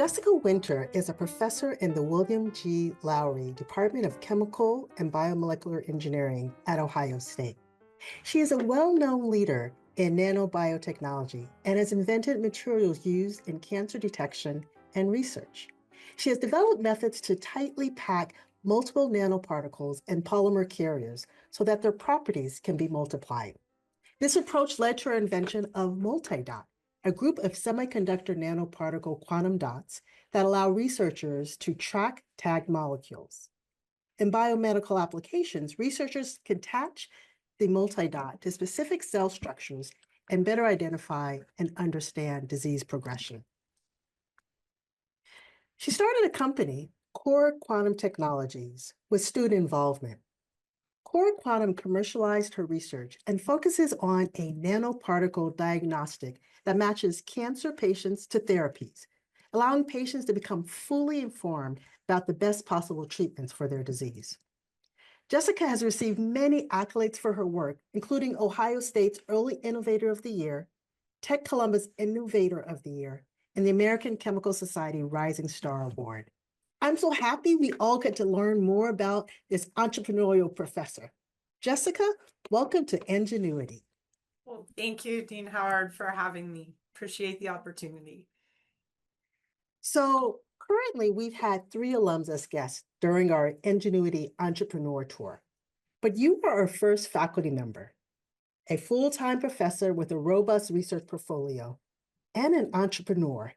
Jessica Winter is a professor in the William G. Lowry Department of Chemical and Biomolecular Engineering at Ohio State. She is a well-known leader in nanobiotechnology and has invented materials used in cancer detection and research. She has developed methods to tightly pack multiple nanoparticles and polymer carriers so that their properties can be multiplied. This approach led to her invention of multidot, a group of semiconductor nanoparticle quantum dots that allow researchers to track tagged molecules. In biomedical applications, researchers can attach the multidot to specific cell structures and better identify and understand disease progression. She started a company, Core Quantum Technologies, with student involvement. Core Quantum commercialized her research and focuses on a nanoparticle diagnostic that matches cancer patients to therapies, allowing patients to become fully informed about the best possible treatments for their disease. Jessica has received many accolades for her work, including Ohio State's Early Innovator of the Year, Tech Columbus Innovator of the Year, and the American Chemical Society Rising Star Award. I'm so happy we all get to learn more about this entrepreneurial professor. Jessica, welcome to Enginuity. Well, thank you, Dean Howard, for having me. Appreciate the opportunity. So currently we've had 3 alums as guests during our Enginuity Entrepreneur Tour, but you are our first faculty member, a full-time professor with a robust research portfolio, and an entrepreneur.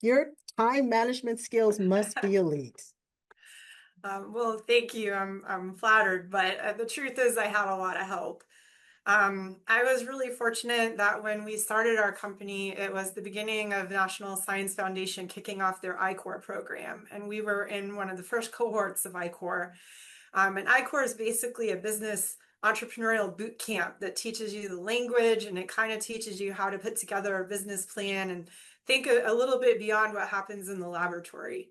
Your time management skills must be elite. Well, thank you. I'm flattered, but the truth is I had a lot of help. I was really fortunate that when we started our company, it was the beginning of National Science Foundation kicking off their I-Corps program, and we were in one of the first cohorts of I-Corps. And I-Corps is basically a business entrepreneurial boot camp that teaches you the language, and it kind of teaches you how to put together a business plan and think a little bit beyond what happens in the laboratory.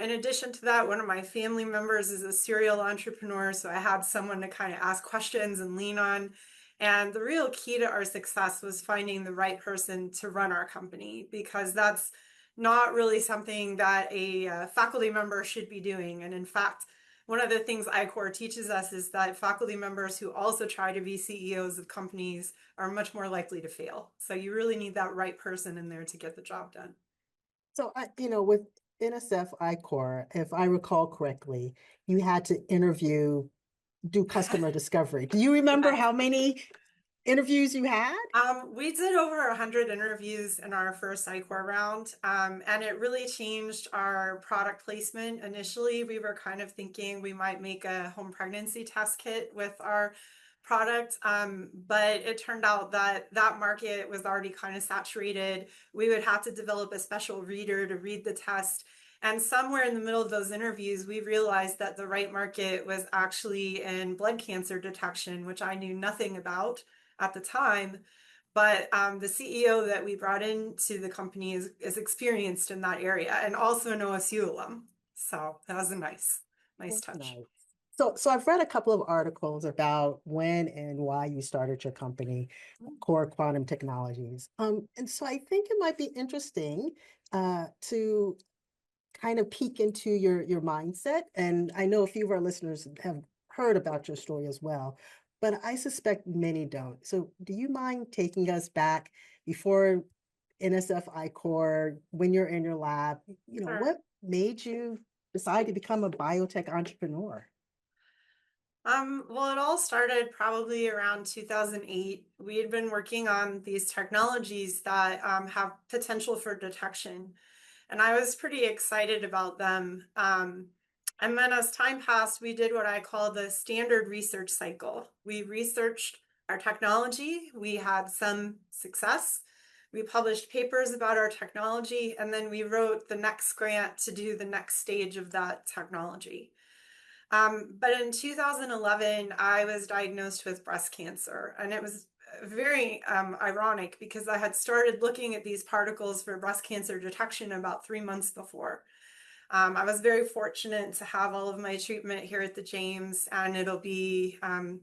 In addition to that, one of my family members is a serial entrepreneur, so I had someone to kind of ask questions and lean on. And the real key to our success was finding the right person to run our company, because that's not really something that a faculty member should be doing. And in fact, one of the things I-Corps teaches us is that faculty members who also try to be CEOs of companies are much more likely to fail. So you really need that right person in there to get the job done. So, with NSF I-Corps, if I recall correctly, you had to do customer discovery. Do you remember how many interviews you had? We did over 100 interviews in our first I-Corps round, and it really changed our product placement. Initially, we were kind of thinking we might make a home pregnancy test kit with our product, but it turned out that that market was already kind of saturated. We would have to develop a special reader to read the test. And somewhere in the middle of those interviews, we realized that the right market was actually in blood cancer detection, which I knew nothing about at the time. But the CEO that we brought into the company is experienced in that area and also an OSU alum. So that was a nice touch. Nice. So I've read a couple of articles about when and why you started your company, Core Quantum Technologies. And so I think it might be interesting to kind of peek into your mindset. And I know a few of our listeners have heard about your story as well, but I suspect many don't. So do you mind taking us back before NSF I-Corps, when you're in your lab, Sure. what made you decide to become a biotech entrepreneur? Well, it all started probably around 2008. We had been working on these technologies that have potential for detection, and I was pretty excited about them. And then as time passed, we did what I call the standard research cycle. We researched our technology, we had some success, we published papers about our technology, and then we wrote the next grant to do the next stage of that technology. But in 2011, I was diagnosed with breast cancer, and it was very ironic because I had started looking at these particles for breast cancer detection about 3 months before. I was very fortunate to have all of my treatment here at the James, and it'll be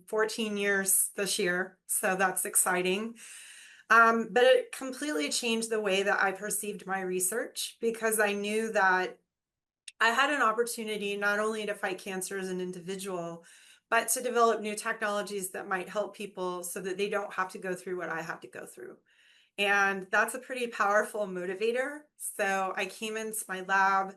14 years this year, so that's exciting. But it completely changed the way that I perceived my research because I knew that I had an opportunity not only to fight cancer as an individual, but to develop new technologies that might help people so that they don't have to go through what I had to go through. And that's a pretty powerful motivator. So I came into my lab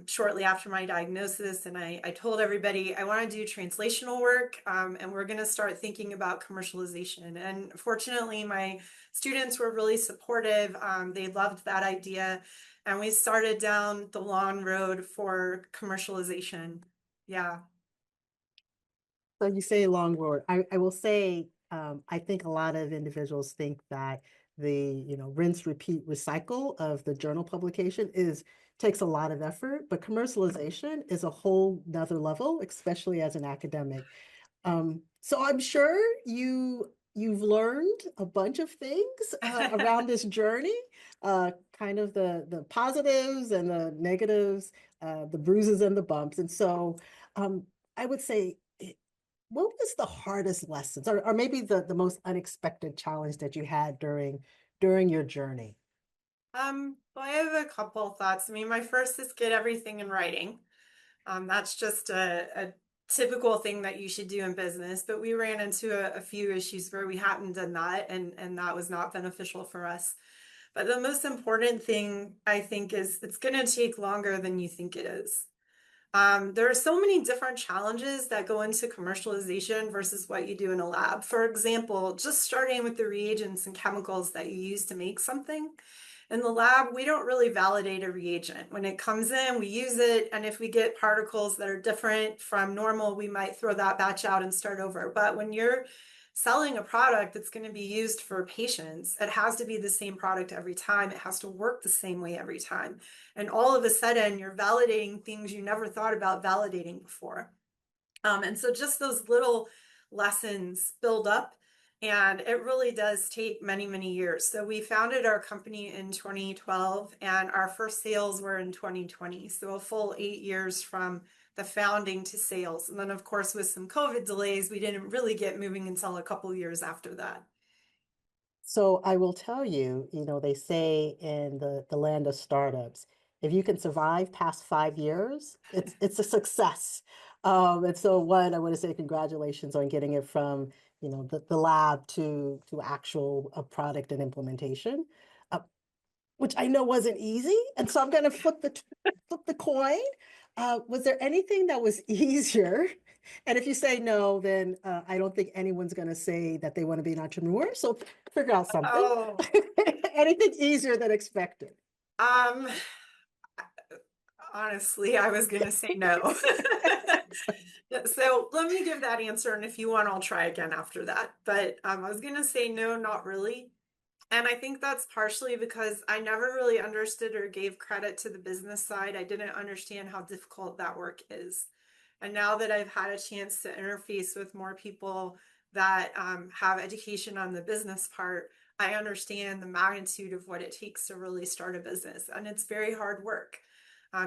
shortly after my diagnosis, and I told everybody I want to do translational work, and we're going to start thinking about commercialization. And fortunately, my students were really supportive. They loved that idea, and we started down the long road for commercialization. Yeah. So you say long road. I will say, I think a lot of individuals think that the, rinse, repeat, recycle of the journal publication takes a lot of effort, but commercialization is a whole nother level, especially as an academic. So I'm sure you've learned a bunch of things around this journey, kind of the positives and the negatives, the bruises and the bumps. And so I would say, what was the hardest lessons, or maybe the most unexpected challenge that you had during your journey? Well, I have a couple thoughts. I mean, my first is get everything in writing. That's just a typical thing that you should do in business, but we ran into a few issues where we hadn't done that, and that was not beneficial for us. But the most important thing I think is it's going to take longer than you think it is. There are so many different challenges that go into commercialization versus what you do in a lab. For example, just starting with the reagents and chemicals that you use to make something. In the lab, we don't really validate a reagent. When it comes in, we use it, and if we get particles that are different from normal, we might throw that batch out and start over. But when you're selling a product that's going to be used for patients, it has to be the same product every time. It has to work the same way every time. And all of a sudden, you're validating things you never thought about validating before. And so just those little lessons build up, and it really does take many, many years. So we founded our company in 2012, and our first sales were in 2020. So a full 8 years from the founding to sales. And then, of course, with some COVID delays, we didn't really get moving until a couple years after that. So I will tell you, they say in the land of startups, if you can survive past 5 years, it's a success. And so one, I want to say congratulations on getting it from, the lab to actual product and implementation, uh, which I know wasn't easy. And so I'm going to flip the coin. Was there anything that was easier? And if you say no, then I don't think anyone's going to say that they want to be an entrepreneur. So figure out something. Oh, Anything easier than expected. um, honestly, I was going to say no. So let me give that answer, and if you want, I'll try again after that. But I was going to say no, not really. And I think that's partially because I never really understood or gave credit to the business side. I didn't understand how difficult that work is. And now that I've had a chance to interface with more people that have education on the business part, I understand the magnitude of what it takes to really start a business. And it's very hard work.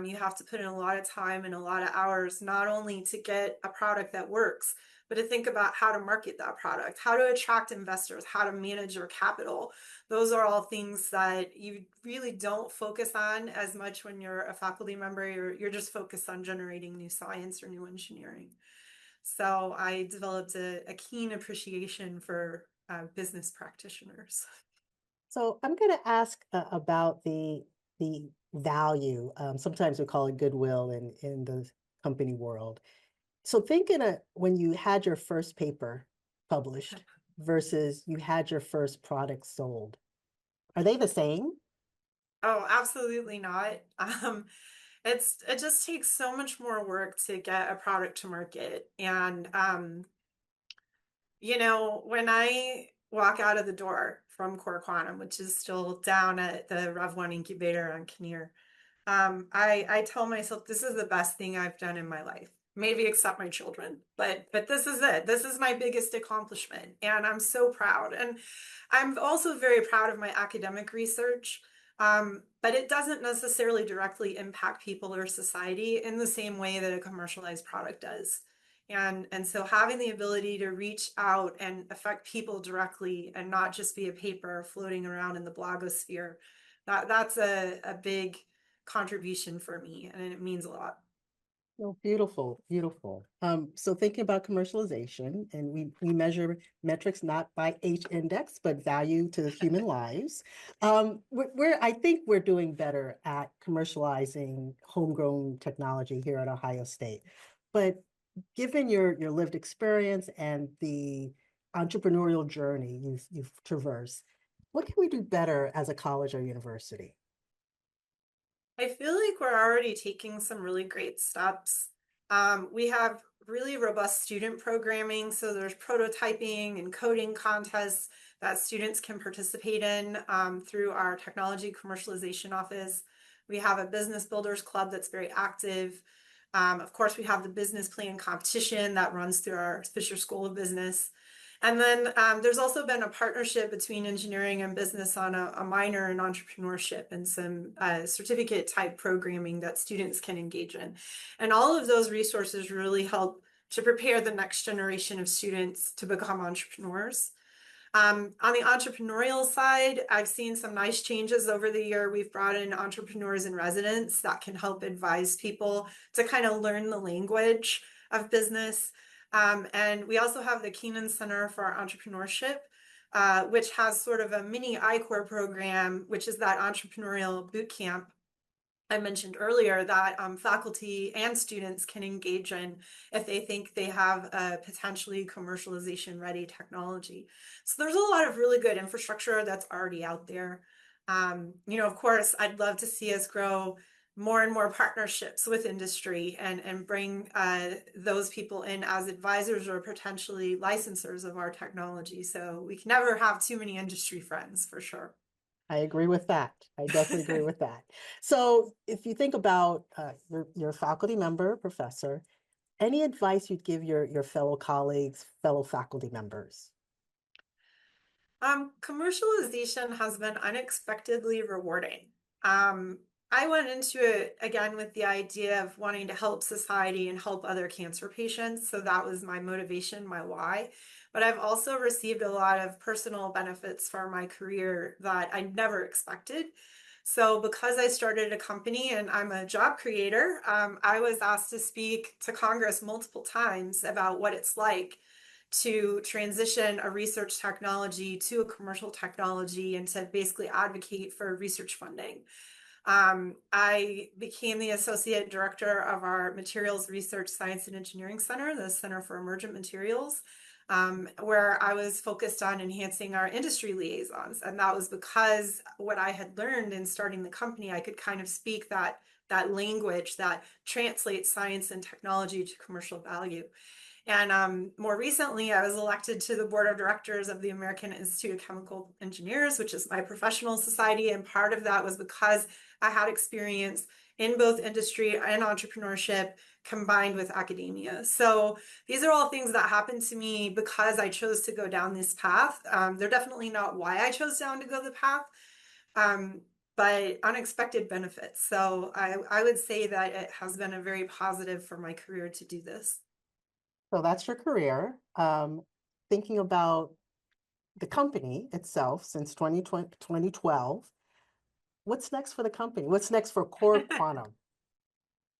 You have to put in a lot of time and a lot of hours, not only to get a product that works, but to think about how to market that product, how to attract investors, how to manage your capital. Those are all things that you really don't focus on as much when you're a faculty member. You're just focused on generating new science or new engineering. So I developed a keen appreciation for business practitioners. So I'm going to ask about the value. Sometimes we call it goodwill in the company world. So thinking of when you had your first paper published versus you had your first product sold, are they the same? Oh, absolutely not. It just takes so much more work to get a product to market. And when I walk out of the door from Core Quantum, which is still down at the Rev 1 incubator on Kinnear, I tell myself this is the best thing I've done in my life. Maybe except my children, but this is it. This is my biggest accomplishment, and I'm so proud. And I'm also very proud of my academic research, but it doesn't necessarily directly impact people or society in the same way that a commercialized product does. And so having the ability to reach out and affect people directly and not just be a paper floating around in the blogosphere, that's a big contribution for me, and it means a lot. Oh, beautiful, beautiful. So thinking about commercialization, and we measure metrics not by H index, but value to human lives. I think we're doing better at commercializing homegrown technology here at Ohio State. But given your lived experience and the entrepreneurial journey you've traversed, what can we do better as a college or university? I feel like we're already taking some really great steps. We have really robust student programming, so there's prototyping and coding contests that students can participate in through our technology commercialization office. We have a business builders club that's very active. Of course, we have the business plan competition that runs through our Fisher School of Business. And then there's also been a partnership between engineering and business on a minor in entrepreneurship and some certificate type programming that students can engage in. And all of those resources really help to prepare the next generation of students to become entrepreneurs. On the entrepreneurial side, I've seen some nice changes over the year. We've brought in entrepreneurs in residence that can help advise people to kind of learn the language of business. And we also have the Keenan Center for Entrepreneurship, which has sort of a mini I-Corps program, which is that entrepreneurial boot camp I mentioned earlier that faculty and students can engage in if they think they have a potentially commercialization ready technology. So there's a lot of really good infrastructure that's already out there. Of course, I'd love to see us grow more and more partnerships with industry and bring those people in as advisors or potentially licensors of our technology. So we can never have too many industry friends for sure. I agree with that. I definitely agree with that. So if you think about your faculty member, professor, any advice you'd give your fellow colleagues, fellow faculty members? Commercialization has been unexpectedly rewarding. Um, I went into it again with the idea of wanting to help society and help other cancer patients. So that was my motivation, my why. But I've also received a lot of personal benefits for my career that I never expected. So because I started a company and I'm a job creator, I was asked to speak to Congress multiple times about what it's like to transition a research technology to a commercial technology and to basically advocate for research funding. I became the associate director of our Materials Research Science and Engineering Center, the Center for Emergent Materials, where I was focused on enhancing our industry liaisons. And that was because what I had learned in starting the company, I could kind of speak that language that translates science and technology to commercial value. And more recently, I was elected to the board of directors of the American Institute of Chemical Engineers, which is my professional society. And part of that was because I had experience in both industry and entrepreneurship combined with academia. So these are all things that happened to me because I chose to go down this path. They're definitely not why I chose down to go the path, um, but unexpected benefits. So I would say that it has been a very positive for my career to do this. So that's your career. Thinking about the company itself since 2012, what's next for the company? What's next for Core Quantum?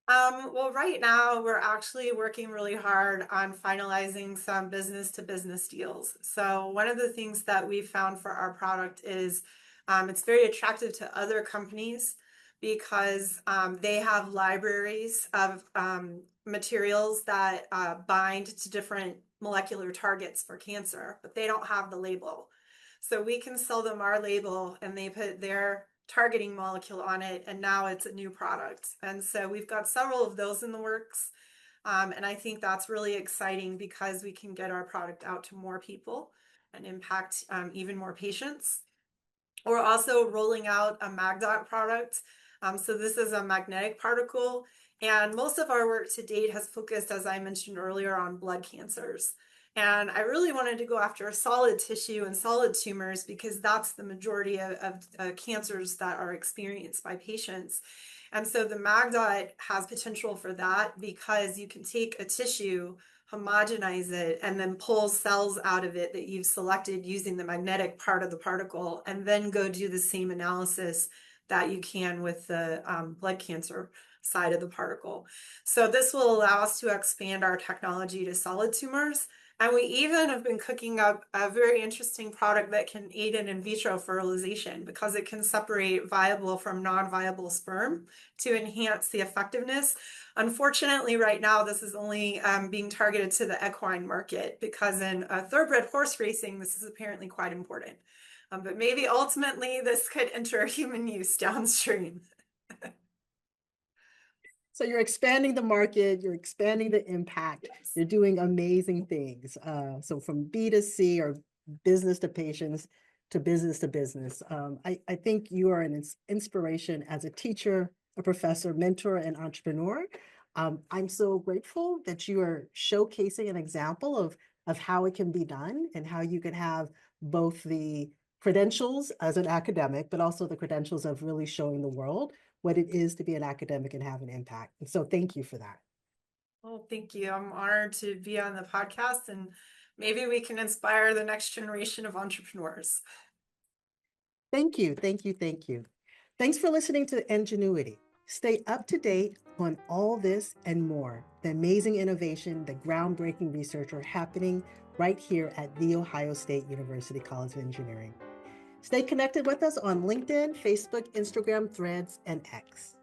Well, right now we're actually working really hard on finalizing some business to business deals. So one of the things that we've found for our product is it's very attractive to other companies because they have libraries of materials that bind to different molecular targets for cancer, but they don't have the label. So we can sell them our label and they put their targeting molecule on it, and now it's a new product. And so we've got several of those in the works. And I think that's really exciting because we can get our product out to more people and impact even more patients. We're also rolling out a MagDot product. So this is a magnetic particle. And most of our work to date has focused, as I mentioned earlier, on blood cancers. And I really wanted to go after solid tissue and solid tumors because that's the majority of cancers that are experienced by patients. And so the MagDot has potential for that because you can take a tissue, homogenize it, and then pull cells out of it that you've selected using the magnetic part of the particle, and then go do the same analysis that you can with the blood cancer side of the particle. So this will allow us to expand our technology to solid tumors. And we even have been cooking up a very interesting product that can aid in vitro fertilization because it can separate viable from non-viable sperm to enhance the effectiveness. Unfortunately, right now, this is only being targeted to the equine market because in thoroughbred horse racing, this is apparently quite important. But maybe ultimately this could enter human use downstream. So you're expanding the market, you're expanding the impact, Yes. you're doing amazing things. So from B2C or business to patients to business. I think you are an inspiration as a teacher, a professor, mentor, and entrepreneur. I'm so grateful that you are showcasing an example of how it can be done and how you can have both the credentials as an academic, but also the credentials of really showing the world what it is to be an academic and have an impact. And so thank you for that. Well, thank you. I'm honored to be on the podcast, and maybe we can inspire the next generation of entrepreneurs. Thank you. Thanks for listening to Enginuity. Stay up to date on all this and more. The amazing innovation, the groundbreaking research are happening right here at The Ohio State University College of Engineering. Stay connected with us on LinkedIn, Facebook, Instagram, Threads, and X.